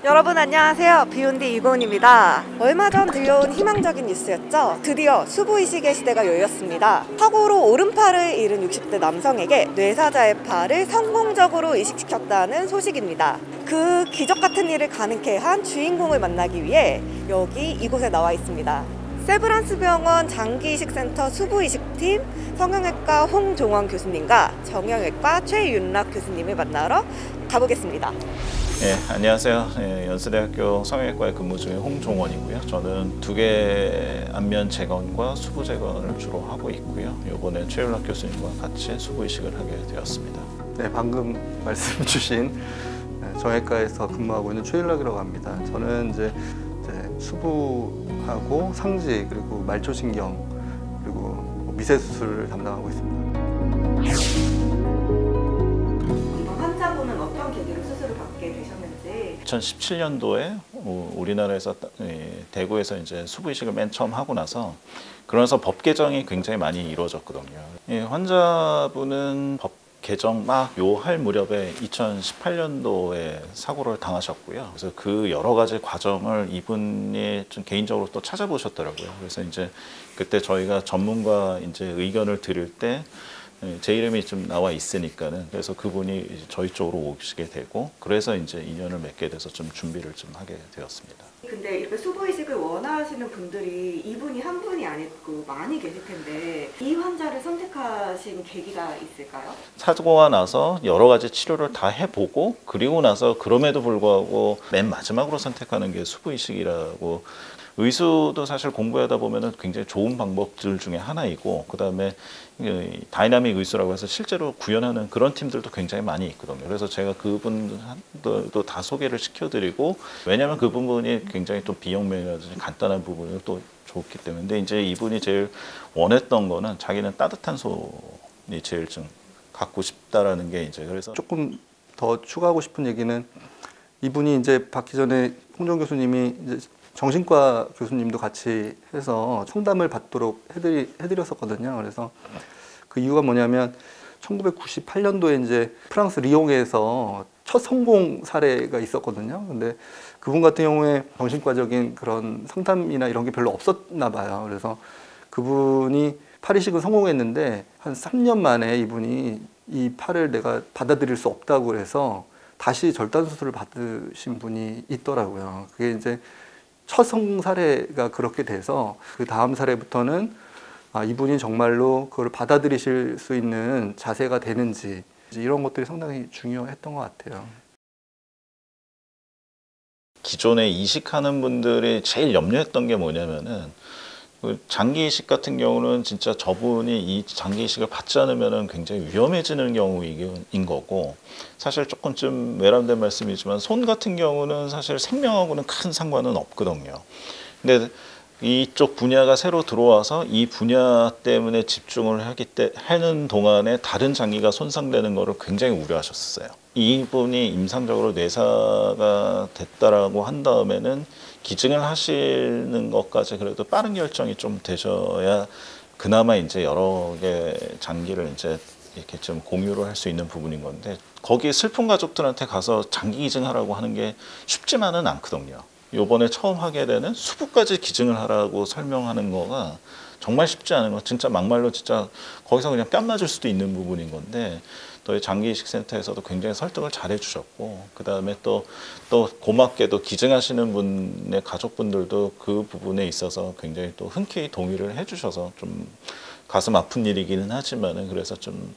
여러분 안녕하세요. 비욘디 이고은입니다. 얼마 전 들려온 희망적인 뉴스였죠. 드디어 수부이식의 시대가 열렸습니다. 사고로 오른팔을 잃은 60대 남성에게 뇌사자의 팔을 성공적으로 이식시켰다는 소식입니다. 그 기적 같은 일을 가능케 한 주인공을 만나기 위해 여기 이곳에 나와 있습니다. 세브란스 병원 장기이식센터 수부이식팀 성형외과 홍종원 교수님과 정형외과 최윤락 교수님을 만나러 가보겠습니다. 네, 안녕하세요. 연세대학교 성형외과에 근무 중인 홍종원이고요. 저는 두개 안면 재건과 수부 재건을 주로 하고 있고요. 이번에 최윤락 교수님과 같이 수부이식을 하게 되었습니다. 네, 방금 말씀 주신 정형외과에서 근무하고 있는 최윤락이라고 합니다. 저는 이제 수부하고 상지 그리고 말초신경 그리고 미세 수술을 담당하고 있습니다. 환자분은 어떤 계기로 수술을 받게 되셨는지? 2017년도에 우리나라에서 대구에서 이제 수부이식을 맨 처음 하고 나서 그러면서 법 개정이 굉장히 많이 이루어졌거든요. 환자분은 법 개정 막 요 할 무렵에 2018년도에 사고를 당하셨고요. 그래서 그 여러 가지 과정을 이분이 좀 개인적으로 또 찾아보셨더라고요. 그래서 이제 그때 저희가 전문가 이제 의견을 드릴 때 제 이름이 좀 나와 있으니까는 그래서 그분이 이제 저희 쪽으로 오시게 되고 그래서 이제 인연을 맺게 돼서 좀 준비를 좀 하게 되었습니다. 근데 이렇게 수부이식을 원하시는 분들이 이분이 한 분이 아니고 많이 계실 텐데 이 환자를 선택하신 계기가 있을까요? 사고가 나서 여러 가지 치료를 다 해보고 그리고 나서 그럼에도 불구하고 맨 마지막으로 선택하는 게 수부이식이라고. 의수도 사실 공부하다 보면은 굉장히 좋은 방법들 중에 하나이고 그 다음에 다이나믹 의수라고 해서 실제로 구현하는 그런 팀들도 굉장히 많이 있거든요. 그래서 제가 그분들도 다 소개를 시켜드리고 왜냐하면 그 부분이 굉장히 또 비용 면이라든지 간단한 부분이 또 좋기 때문에 근데 이제 이분이 제일 원했던 거는 자기는 따뜻한 손이 제일 좀 갖고 싶다라는 게 이제 그래서 조금 더 추가하고 싶은 얘기는 이분이 이제 받기 전에 홍종 교수님이 이제 정신과 교수님도 같이 해서 상담을 받도록 해드렸었거든요. 그래서 그 이유가 뭐냐면 1998년도에 이제 프랑스 리옹에서 첫 성공 사례가 있었거든요. 근데 그분 같은 경우에 정신과적인 그런 상담이나 이런 게 별로 없었나 봐요. 그래서 그분이 팔 이식은 성공했는데 한 3년 만에 이분이 이 팔을 내가 받아들일 수 없다고 해서 다시 절단 수술을 받으신 분이 있더라고요. 그게 이제 첫 성공 사례가 그렇게 돼서 그 다음 사례부터는 이분이 정말로 그걸 받아들이실 수 있는 자세가 되는지 이런 것들이 상당히 중요했던 것 같아요. 기존에 이식하는 분들이 제일 염려했던 게 뭐냐면은 장기 이식 같은 경우는 진짜 저분이 이 장기 이식을 받지 않으면 굉장히 위험해지는 경우인 거고 사실 조금 좀 외람된 말씀이지만 손 같은 경우는 사실 생명하고는 큰 상관은 없거든요. 근데 이쪽 분야가 새로 들어와서 이 분야 때문에 집중을 하는 동안에 다른 장기가 손상되는 거를 굉장히 우려하셨어요. 이분이 임상적으로 뇌사가 됐다라고 한 다음에는 기증을 하시는 것까지 그래도 빠른 결정이 좀 되셔야 그나마 이제 여러 개 장기를 이제 이렇게 좀 공유를 할 수 있는 부분인 건데 거기 슬픈 가족들한테 가서 장기 기증하라고 하는 게 쉽지만은 않거든요. 요번에 처음 하게 되는 수부까지 기증을 하라고 설명하는 거가 정말 쉽지 않은 거 진짜 막말로 진짜 거기서 그냥 뺨 맞을 수도 있는 부분인 건데 또 장기이식센터에서도 굉장히 설득을 잘 해주셨고 그 다음에 또 고맙게도 기증하시는 분의 가족분들도 그 부분에 있어서 굉장히 또 흔쾌히 동의를 해주셔서 좀 가슴 아픈 일이기는 하지만은 그래서 좀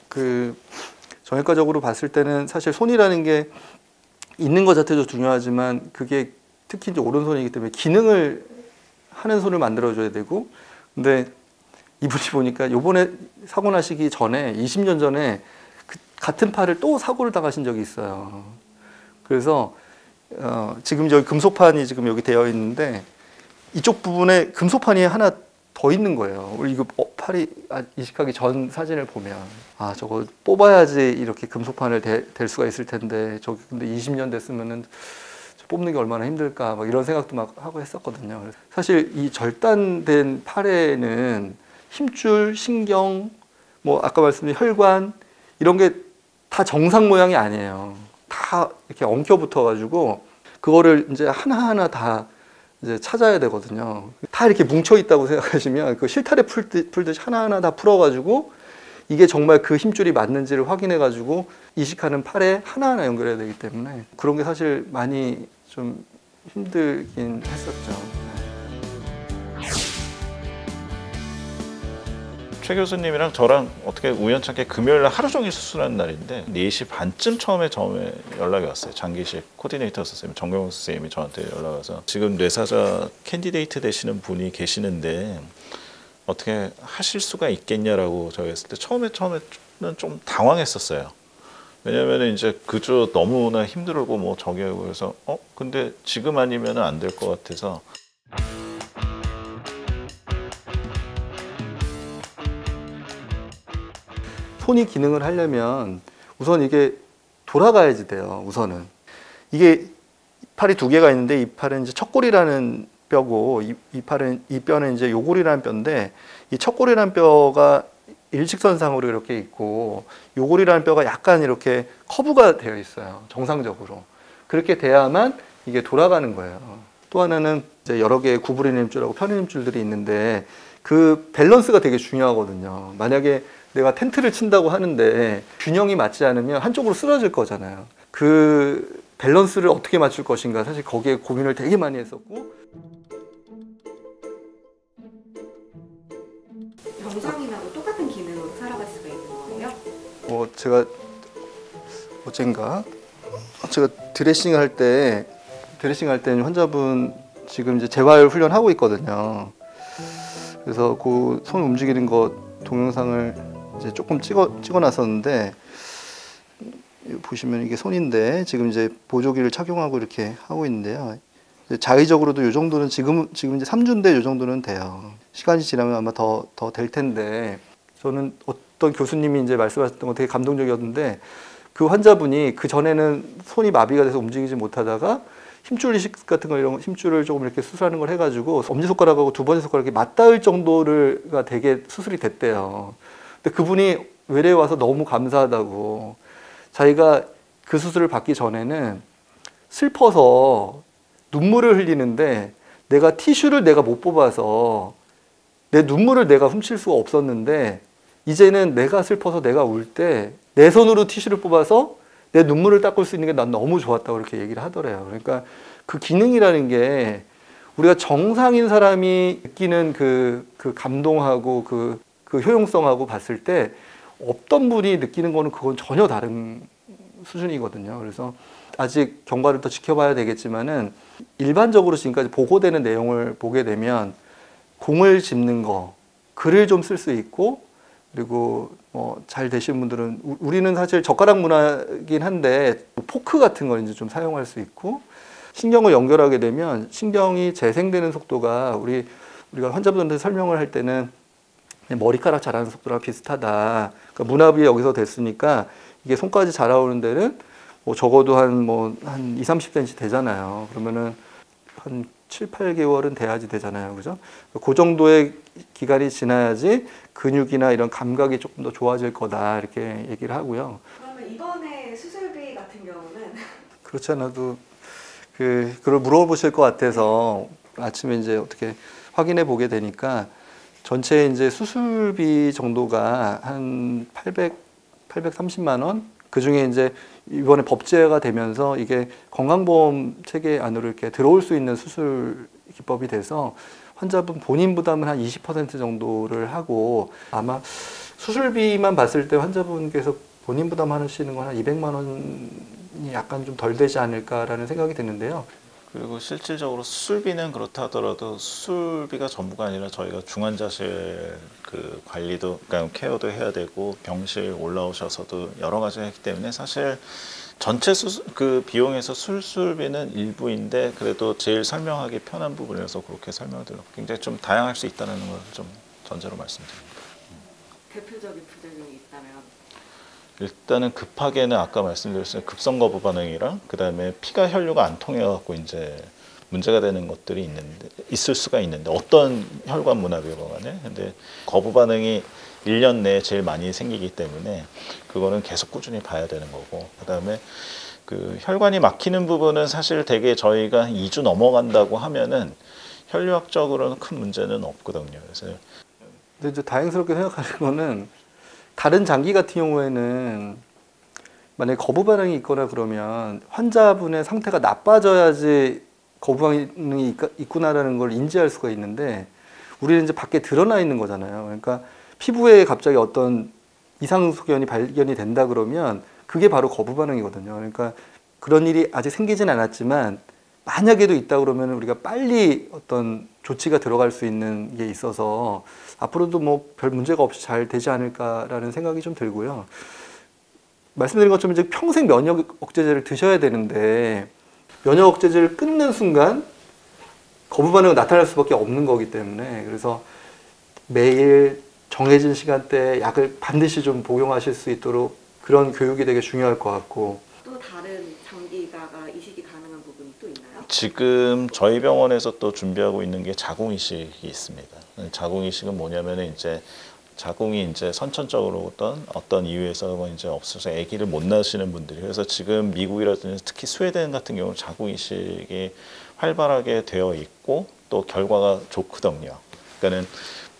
그 정형외과적으로 봤을 때는 사실 손이라는 게 있는 것 자체도 중요하지만 그게 특히 이제 오른손이기 때문에 기능을 하는 손을 만들어줘야 되고 근데 이분이 보니까 요번에 사고 나시기 전에 20년 전에 같은 팔을 또 사고를 당하신 적이 있어요. 그래서 지금 여기 금속판이 지금 여기 되어 있는데 이쪽 부분에 금속판이 하나 더 있는 거예요. 우리 이거 팔이 이식하기 전 사진을 보면 저거 뽑아야지 이렇게 금속판을 댈 수가 있을 텐데 저기 근데 20년 됐으면은 뽑는 게 얼마나 힘들까 막 이런 생각도 막 하고 했었거든요. 사실 이 절단된 팔에는 힘줄, 신경, 뭐 아까 말씀드린 혈관 이런 게 다 정상 모양이 아니에요. 다 이렇게 엉켜 붙어 가지고 그거를 이제 하나하나 다 이제 찾아야 되거든요. 다 이렇게 뭉쳐 있다고 생각하시면 그 실타래 풀듯이 하나하나 다 풀어가지고 이게 정말 그 힘줄이 맞는지를 확인해가지고 이식하는 팔에 하나하나 연결해야 되기 때문에 그런 게 사실 많이 좀 힘들긴 했었죠. 최 교수님이랑 저랑 어떻게 우연찮게 금요일 날 하루 종일 수술하는 날인데 4시 반쯤 처음에 연락이 왔어요. 장기식 코디네이터 선생님, 정경호 선생님이 저한테 연락 와서 지금 뇌사자 캔디데이트 되시는 분이 계시는데 어떻게 하실 수가 있겠냐라고 저희 했을 때 처음에는 좀 당황했었어요. 왜냐면 이제 그주 너무나 힘들고 뭐 저기 하고 그래서 근데 지금 아니면 안 될 것 같아서 손이 기능을 하려면 우선 이게 돌아가야지 돼요. 우선은 이게 팔이 두 개가 있는데 이 팔은 이제 척골이라는 뼈고 이 뼈는 이제 요골이라는 뼈인데 이 척골이라는 뼈가 일직선상으로 이렇게 있고 요골이라는 뼈가 약간 이렇게 커브가 되어 있어요. 정상적으로 그렇게 돼야만 이게 돌아가는 거예요. 또 하나는 이제 여러 개의 구부리는 힘줄하고 펴는 힘줄들이 있는데 그 밸런스가 되게 중요하거든요. 만약에 내가 텐트를 친다고 하는데 균형이 맞지 않으면 한쪽으로 쓰러질 거잖아요. 그 밸런스를 어떻게 맞출 것인가 사실 거기에 고민을 되게 많이 했었고 정상인하고 똑같은 기능으로 살아갈 수가 있는 거예요? 제가 어젠가 제가 드레싱 할 때는 환자분 지금 이제 재활 훈련하고 있거든요. 그래서 그 손 움직이는 거 동영상을 이제 조금 찍어놨었는데 보시면 이게 손인데 지금 이제 보조기를 착용하고 이렇게 하고 있는데요. 자의적으로도 이 정도는 지금 이제 3주인데 이 정도는 돼요. 시간이 지나면 아마 더 될 텐데 저는 어떤 교수님이 이제 말씀하셨던 거 되게 감동적이었는데 그 환자분이 그 전에는 손이 마비가 돼서 움직이지 못하다가 힘줄 이식 같은 거 이런 힘줄을 조금 이렇게 수술하는 걸 해가지고 엄지손가락하고 두 번째 손가락이 맞닿을 정도가 되게 수술이 됐대요. 근데 그분이 외래에 와서 너무 감사하다고 자기가 그 수술을 받기 전에는 슬퍼서 눈물을 흘리는데 내가 티슈를 내가 못 뽑아서 내 눈물을 내가 훔칠 수가 없었는데 이제는 내가 슬퍼서 내가 울 때 내 손으로 티슈를 뽑아서 내 눈물을 닦을 수 있는 게 난 너무 좋았다고 그렇게 얘기를 하더래요. 그러니까 그 기능이라는 게 우리가 정상인 사람이 느끼는 그 감동하고 그 효용성하고 봤을 때 없던 분이 느끼는 거는 그건 전혀 다른 수준이거든요. 그래서 아직 경과를 더 지켜봐야 되겠지만은 일반적으로 지금까지 보고되는 내용을 보게 되면 공을 짚는 거, 글을 좀 쓸 수 있고 그리고 잘 되신 분들은 우리는 사실 젓가락 문화긴 한데 포크 같은 걸 이제 좀 사용할 수 있고 신경을 연결하게 되면 신경이 재생되는 속도가 우리가 환자분들한테 설명을 할 때는 머리카락 자라는 속도랑 비슷하다. 그러니까 문합이 여기서 됐으니까 이게 손까지 자라오는 데는 적어도 한 2, 30cm 되잖아요. 그러면은 한 7, 8개월은 돼야지 되잖아요. 그죠? 그 정도의 기간이 지나야지 근육이나 이런 감각이 조금 더 좋아질 거다. 이렇게 얘기를 하고요. 그러면 이번에 수술비 같은 경우는? 그렇지 않아도 그걸 물어보실 것 같아서 아침에 이제 어떻게 확인해 보게 되니까 전체 이제 수술비 정도가 한 830만 원? 그 중에 이제 이번에 법제가 되면서 이게 건강보험 체계 안으로 이렇게 들어올 수 있는 수술 기법이 돼서 환자분 본인 부담은 한 20% 정도를 하고 아마 수술비만 봤을 때 환자분께서 본인 부담하시는 건 한 200만 원이 약간 좀 덜 되지 않을까라는 생각이 드는데요. 그리고 실질적으로 수술비는 그렇다 하더라도 수술비가 전부가 아니라 저희가 중환자실 그 관리도, 그러니까 케어도 해야 되고 병실 올라오셔서도 여러 가지 했기 때문에 사실 전체 그 비용에서 수술비는 일부인데 그래도 제일 설명하기 편한 부분이라서 그렇게 설명을 드렸고 굉장히 좀 다양할 수 있다는 걸 좀 전제로 말씀드립니다. 대표적인 부작용이 있다면? 일단은 급하게는 아까 말씀드렸어요. 급성 거부 반응이랑 그다음에 피가 혈류가 안 통해 갖고 이제 문제가 되는 것들이 있을 수가 있는데 어떤 혈관 문합이건 간에 근데 거부 반응이 1년 내에 제일 많이 생기기 때문에 그거는 계속 꾸준히 봐야 되는 거고 그다음에 그 혈관이 막히는 부분은 사실 되게 저희가 2주 넘어간다고 하면은 혈류학적으로는 큰 문제는 없거든요. 그래서 근데 이제 다행스럽게 생각하는 거는 다른 장기 같은 경우에는 만약에 거부 반응이 있거나 그러면 환자분의 상태가 나빠져야지 거부 반응이 있구나라는 걸 인지할 수가 있는데 우리는 이제 밖에 드러나 있는 거잖아요. 그러니까 피부에 갑자기 어떤 이상 소견이 발견이 된다 그러면 그게 바로 거부 반응이거든요. 그러니까 그런 일이 아직 생기진 않았지만 만약에도 있다 그러면 우리가 빨리 어떤 조치가 들어갈 수 있는 게 있어서 앞으로도 뭐 별 문제가 없이 잘 되지 않을까라는 생각이 좀 들고요. 말씀드린 것처럼 이제 평생 면역 억제제를 드셔야 되는데 면역 억제제를 끊는 순간 거부 반응이 나타날 수밖에 없는 거기 때문에 그래서 매일 정해진 시간대에 약을 반드시 좀 복용하실 수 있도록 그런 교육이 되게 중요할 것 같고. 또 다른 장기가가 이식이 가능한 부분이 또 있나요? 지금 저희 병원에서 또 준비하고 있는 게 자궁 이식이 있습니다. 자궁 이식은 뭐냐면은 이제 자궁이 이제 선천적으로 어떤 이유에서 이제 없어서 아기를 못 낳으시는 분들이 그래서 지금 미국이라든지 특히 스웨덴 같은 경우는 자궁 이식이 활발하게 되어 있고 또 결과가 좋거든요. 그러니까는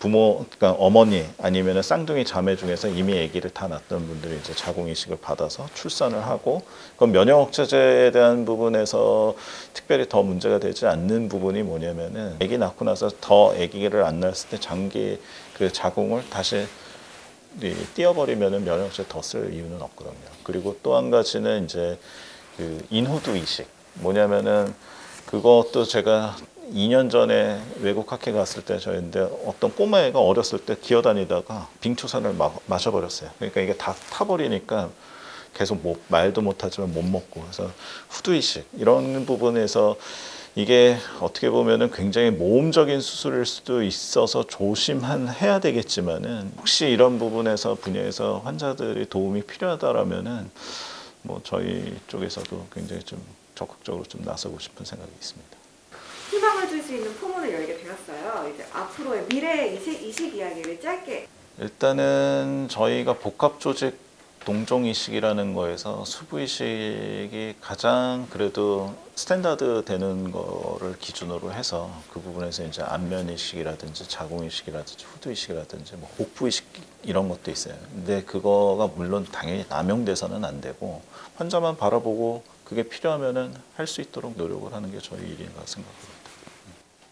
그러니까 어머니 아니면은 쌍둥이 자매 중에서 이미 아기를 다 낳았던 분들이 이제 자궁 이식을 받아서 출산을 하고 그럼 면역 억제제에 대한 부분에서 특별히 더 문제가 되지 않는 부분이 뭐냐면은 아기 낳고 나서 더 아기를 안 낳았을 때 장기 그 자궁을 다시 띄어버리면은 면역 억제 더 쓸 이유는 없거든요. 그리고 또 한 가지는 이제 그 인후두 이식 뭐냐면은 그것도 제가 2년 전에 외국 학회 갔을 때 저였는데 어떤 꼬마애가 어렸을 때 기어다니다가 빙초산을 마셔버렸어요. 그러니까 이게 다 타버리니까 계속 말도 못하지만 못 먹고 그래서 후두이식 이런 부분에서 이게 어떻게 보면은 굉장히 모험적인 수술일 수도 있어서 조심해야 되겠지만은 혹시 이런 부분에서 분야에서 환자들이 도움이 필요하다라면은 뭐 저희 쪽에서도 굉장히 좀 적극적으로 좀 나서고 싶은 생각이 있습니다. 희망을 줄 수 있는 포문을 열게 되었어요. 이제 앞으로의 미래 이식 이야기를 짧게. 일단은 저희가 복합 조직 동종 이식이라는 거에서 수부 이식이 가장 그래도 스탠다드 되는 거를 기준으로 해서 그 부분에서 이제 안면 이식이라든지 자궁 이식이라든지 후두 이식이라든지 뭐 복부 이식 이런 것도 있어요. 근데 그거가 물론 당연히 남용돼서는 안 되고 환자만 바라보고 그게 필요하면은 할 수 있도록 노력을 하는 게 저희 일인가 생각합니다.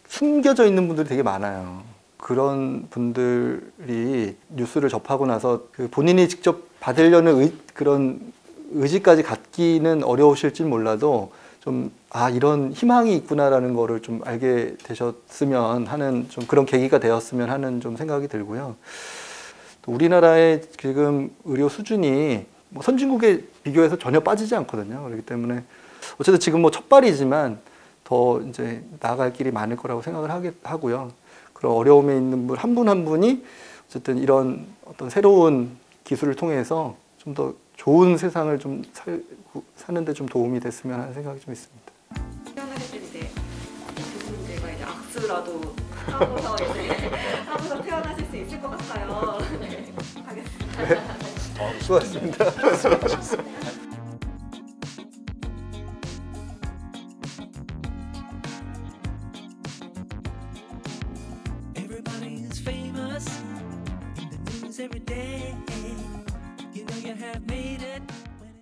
숨겨져 있는 분들이 되게 많아요. 그런 분들이 뉴스를 접하고 나서 그 본인이 직접 받으려는 그런 의지까지 갖기는 어려우실지 몰라도 좀 이런 희망이 있구나라는 거를 좀 알게 되셨으면 하는 좀 그런 계기가 되었으면 하는 좀 생각이 들고요. 또 우리나라의 지금 의료 수준이 뭐 선진국에 비교해서 전혀 빠지지 않거든요. 그렇기 때문에 어쨌든 지금 뭐 첫발이지만 더 이제 나아갈 길이 많을 거라고 생각을 하고요. 그런 어려움에 있는 분 한 분 한 분이 어쨌든 이런 어떤 새로운 기술을 통해서 좀 더 좋은 세상을 좀 사는데 좀 도움이 됐으면 하는 생각이 좀 있습니다. 태어나실 때 이제 교수님들과 이제 악수라도 하고서 태어나실 수 있을 것 같아요. 네, 하겠습니다. 네. 수고하셨습니다. Everybody's famous in the news every day. You know you have